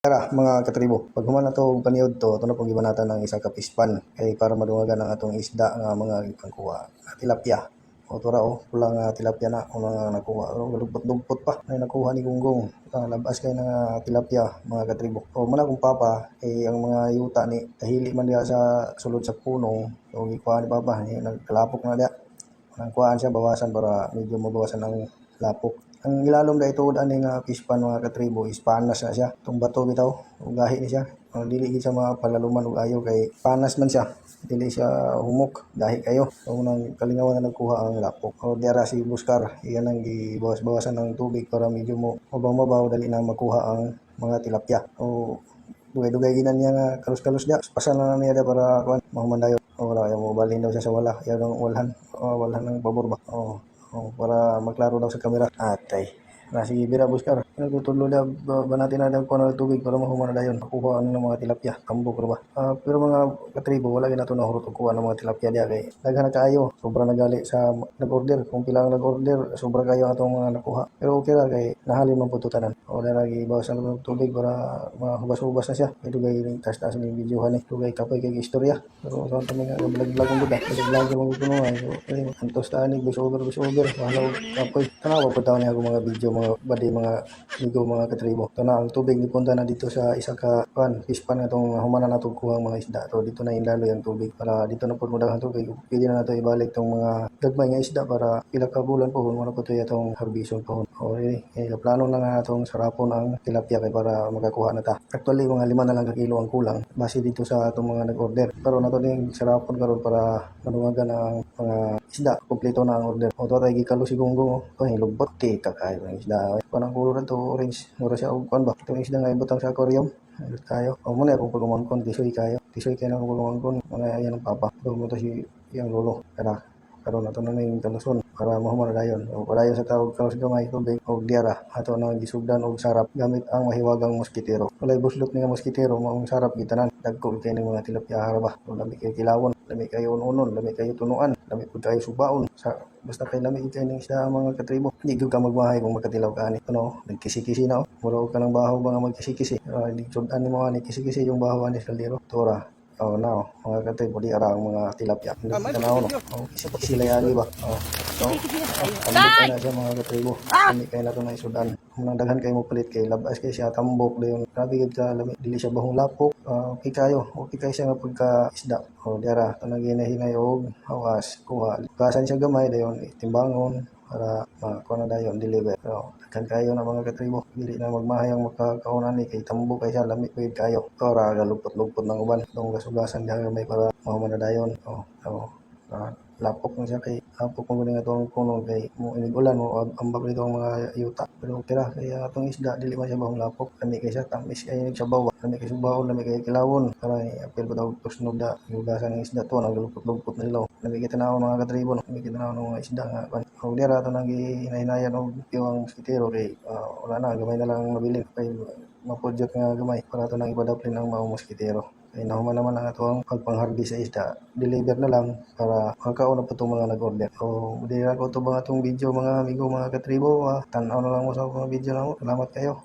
Tara mga katribo, pag human na to paniod to, ito na pong gibanatan ng isa ka pispan kay para madungagan ang atong isda nga mga gipangkuha. Tilapia. O tura pula nga tilapia na o nga nakuha. O dugpot-dugpot pa na nakuha ni Gunggong. Labas kay na tilapia mga katribo. O muna kung papa ang mga yuta ni tahili man diha sa sulod sa puno. O gikuha ni papa nagkalapok na diha. Nang kuhaan siya bawasan para medyo mabawasan ang lapok. Ang ilalom da ito ani nga pispan mga katribo is panas na siya. Itong bato bitaw, ugahi ni siya. Dili gid siya mapalaluman og ayo kay panas man siya. Dili siya humok dahi kayo. So nang kalingawan na nagkuha ang lapok. O diara si Buskar, iyan ang gibawas-bawasan ng tubig para medyo mo mabaw dali na makuha ang mga tilapia. O dugay-dugay ginan niya nga kalus-kalus dia. Pasan na niya dia para kuan mahumandayon. O wala mo balhin daw siya sa wala. Yan ang walhan. O walhan ng pabor ba. Para maklaro daw sa kamera. Atay. Sige, bira Buskar. Nagtutulo na ba natin na ng ng tubig para mahuman na dayon. Makuha ng mga tilapia. Kambok ba? Pero mga katribo, wala gina to nahurot og kuha ng mga tilapia diya kay daghan na kaayo. Sobra nagali sa nag-order. Kung pila ang nag-order, sobra kayo atong mga nakuha. Pero okay ra kay nahalin man pud tanan. O na lagi bawasan ng tubig para mahubas-hubas na siya. Ito gay tas-tas ni videohan ni. Tugay kapoy kay istorya. Pero sa kami nga vlog ang budak. Vlog mo kuno ay. Antos ta ni voice over. Wala kapoy. Tanaw pa taw ni ako mga video mga badi mga ligo mga katribo. Ito na ang tubig nipunta na dito sa isa ka pispan nga itong humanan na itong kuhang mga isda. So dito na indalo yung tubig para dito na po mudahan tubig. Pwede na nato ibalik itong mga gagmay nga isda para pila ka bulan po kung po ito itong harbison po. Okay, plano na nga itong sarapon ang tilapia kay para makakuha na ta. Actually mga 5 na lang kakilo ang kulang base dito sa itong mga nag-order. Pero nato yung sarapon karon para manuwagan ang mga isda. Kompleto na ang order. O ito tayo gikalo si Gunggong. Lugbot. Tika kayo ng isda. Panang kulor to orange. Mura siya og kuan ba. Itong isda nga ibutang sa aquarium. Ayun kayo. O muna akong pagumangkon. Tisoy kayo. Tisoy kayo na akong pagumangkon. Mga yan ang papa. Doon mo to si yung lolo. Kaya karon nato na yung taluson para mahuman na dayon. O padayon sa tawag kalos gamay tubig og diara. Ato na gisugdan og sarap gamit ang mahiwagang moskitero. Walay buslot nga moskitero maong sarap gitanan. Dagko kay ning mga tilapia haraba. O lami kay kilawon, lami kayo unon, lami kayo tunuan, lami pud kayo subaon. Basta kay lami kay ning sa mga katribo. Di gyud ka magmahay kung makatilaw ka ani. Nagkisi-kisi na mura ka ng bahaw ba nga magkisi-kisi. Di sudan ni mo ani kisi-kisi yung bahaw ani sa kaldero. Tora. Now, mga katribo di ara ang mga tilapia. Tanaw no. Kisi-kisi layagi ba. Ambot na siya mga katribo. Hindi kay nato na isudan. Nang daghan kay mo palit kay labas kay siya tambok dayon. Grabe gid ka lami dili siya bahong lapok. Okay kayo siya nga pagka isda. O diara tanang ginahinay og hawas kuha. Kasan siya gamay dayon timbangon para makuha na dayon deliver. Pero daghan kayo na mga katribo. Dili na magmahayang makakaunan ni kay tambok kay siya lami pud kayo. Tora galupot-lupot ng uban. Dong gasugasan diha may para mahuman na dayon. Lapok na siya kay lapok mo nga itong kuno kay mo inigulan mo ambak dito ang mga yuta pero kira kaya itong isda dili man siya bahong lapok kami kay siya tamis kay nagsabaw kami kay subaon kami kay kilawon para apil pa daw tusnog da yugasan ng isda to naglupot-lupot na sila kami kita na mga katribo kami kita na mga isda nga o dira to nang hinahinayan og yung moskitero kay wala na gamay na lang mabili kay mapudyot nga gamay para to nang ibadaplin ang mga moskitero. Kaya nahuman naman ang atong pagpang-harvest sa isda. Deliver na lang para magkauna po itong mga nag-order. So, dili na ko ito mga itong video mga amigo, mga katribo. Tanaw na lang mo sa mga video na mo. Salamat kayo.